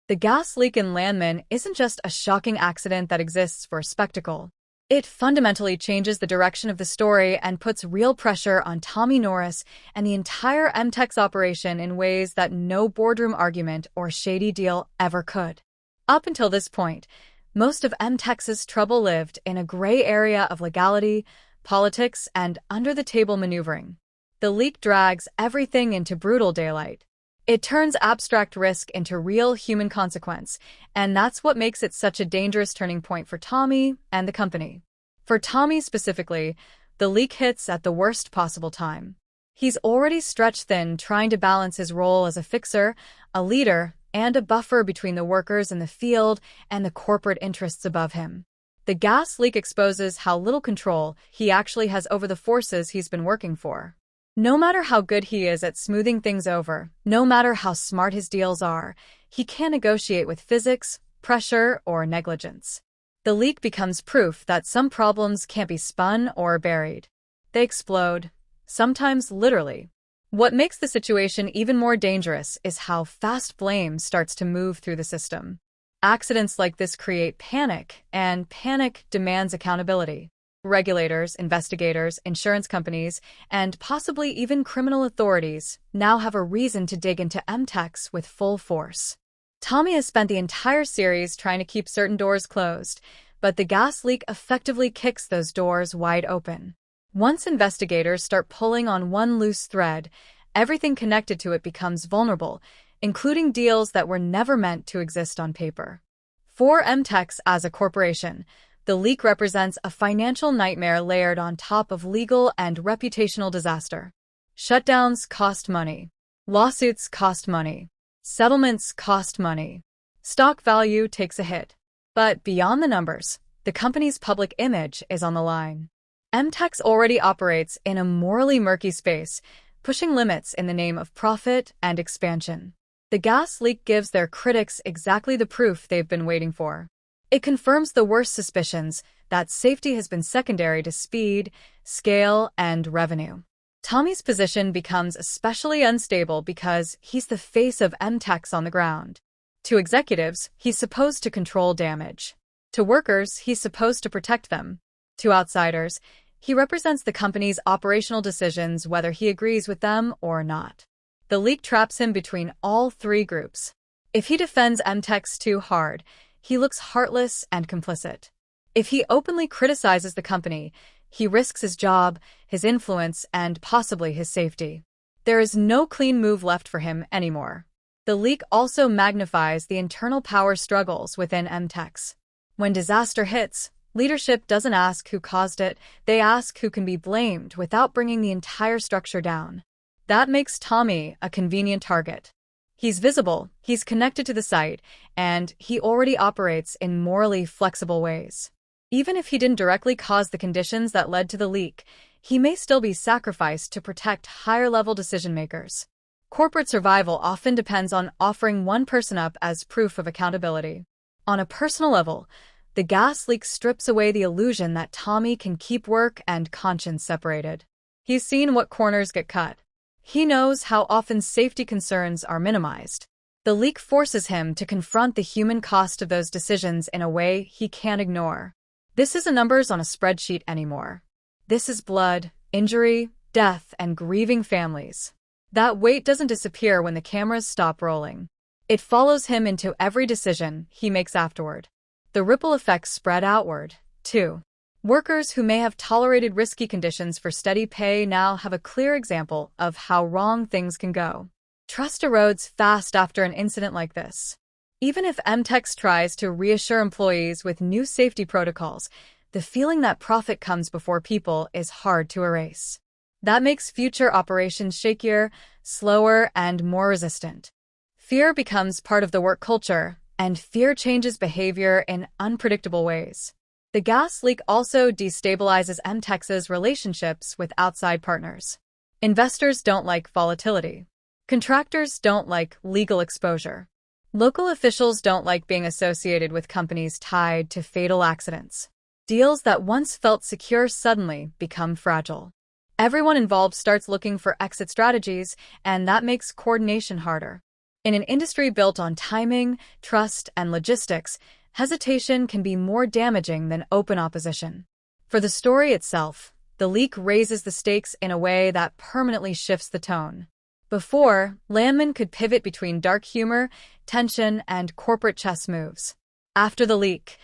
The gas leak in Landman isn't just a shocking accident that exists for spectacle. It fundamentally changes the direction of the story and puts real pressure on Tommy Norris and the entire M-Tex operation in ways that no boardroom argument or shady deal ever could. Up until this point, most of M-Tex's trouble lived in a gray area of legality, politics, and under-the-table maneuvering. The leak drags everything into brutal daylight. It turns abstract risk into real human consequence, and that's what makes it such a dangerous turning point for Tommy and the company. For Tommy specifically, the leak hits at the worst possible time. He's already stretched thin trying to balance his role as a fixer, a leader, and a buffer between the workers in the field and the corporate interests above him. The gas leak exposes how little control he actually has over the forces he's been working for. No matter how good he is at smoothing things over, no matter how smart his deals are, he can't negotiate with physics, pressure, or negligence. The leak becomes proof that some problems can't be spun or buried. They explode, sometimes literally. What makes the situation even more dangerous is how fast blame starts to move through the system. Accidents like this create panic, and panic demands accountability. Regulators, investigators, insurance companies, and possibly even criminal authorities now have a reason to dig into M-Tex with full force. Tommy has spent the entire series trying to keep certain doors closed, but the gas leak effectively kicks those doors wide open. Once investigators start pulling on one loose thread, everything connected to it becomes vulnerable, including deals that were never meant to exist on paper. For M-Tex as a corporation, the leak represents a financial nightmare layered on top of legal and reputational disaster. Shutdowns cost money. Lawsuits cost money. Settlements cost money. Stock value takes a hit. But beyond the numbers, the company's public image is on the line. M-Tex already operates in a morally murky space, pushing limits in the name of profit and expansion. The gas leak gives their critics exactly the proof they've been waiting for. It confirms the worst suspicions that safety has been secondary to speed, scale, and revenue. Tommy's position becomes especially unstable because he's the face of M-Tex on the ground. To executives, he's supposed to control damage. To workers, he's supposed to protect them. To outsiders, he represents the company's operational decisions whether he agrees with them or not. The leak traps him between all three groups. If he defends M-Tex too hard, he looks heartless and complicit. If he openly criticizes the company, he risks his job, his influence, and possibly his safety. There is no clean move left for him anymore. The leak also magnifies the internal power struggles within M-Tex. When disaster hits, leadership doesn't ask who caused it, they ask who can be blamed without bringing the entire structure down. That makes Tommy a convenient target. He's visible, he's connected to the site, and he already operates in morally flexible ways. Even if he didn't directly cause the conditions that led to the leak, he may still be sacrificed to protect higher-level decision-makers. Corporate survival often depends on offering one person up as proof of accountability. On a personal level, the gas leak strips away the illusion that Tommy can keep work and conscience separated. He's seen what corners get cut. He knows how often safety concerns are minimized. The leak forces him to confront the human cost of those decisions in a way he can't ignore. This isn't numbers on a spreadsheet anymore. This is blood, injury, death, and grieving families. That weight doesn't disappear when the cameras stop rolling. It follows him into every decision he makes afterward. The ripple effects spread outward, too. Workers who may have tolerated risky conditions for steady pay now have a clear example of how wrong things can go. Trust erodes fast after an incident like this. Even if M-Tex tries to reassure employees with new safety protocols, the feeling that profit comes before people is hard to erase. That makes future operations shakier, slower, and more resistant. Fear becomes part of the work culture, and fear changes behavior in unpredictable ways. The gas leak also destabilizes M-Tex's relationships with outside partners. Investors don't like volatility. Contractors don't like legal exposure. Local officials don't like being associated with companies tied to fatal accidents. Deals that once felt secure suddenly become fragile. Everyone involved starts looking for exit strategies, and that makes coordination harder. In an industry built on timing, trust, and logistics, hesitation can be more damaging than open opposition. For the story itself, the leak raises the stakes in a way that permanently shifts the tone. Before, Landman could pivot between dark humor, tension, and corporate chess moves. After the leak,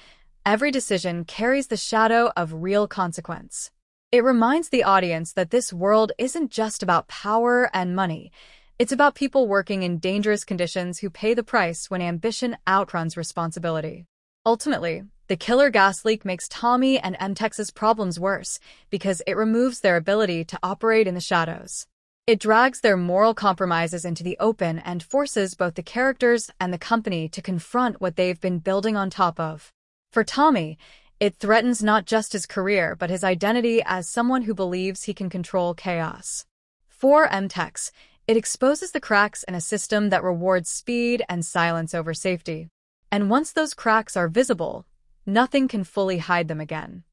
every decision carries the shadow of real consequence. It reminds the audience that this world isn't just about power and money. It's about people working in dangerous conditions who pay the price when ambition outruns responsibility. Ultimately, the killer gas leak makes Tommy and M-Tex's problems worse because it removes their ability to operate in the shadows. It drags their moral compromises into the open and forces both the characters and the company to confront what they've been building on top of. For Tommy, it threatens not just his career but his identity as someone who believes he can control chaos. For M-Tex, it exposes the cracks in a system that rewards speed and silence over safety. And once those cracks are visible, nothing can fully hide them again.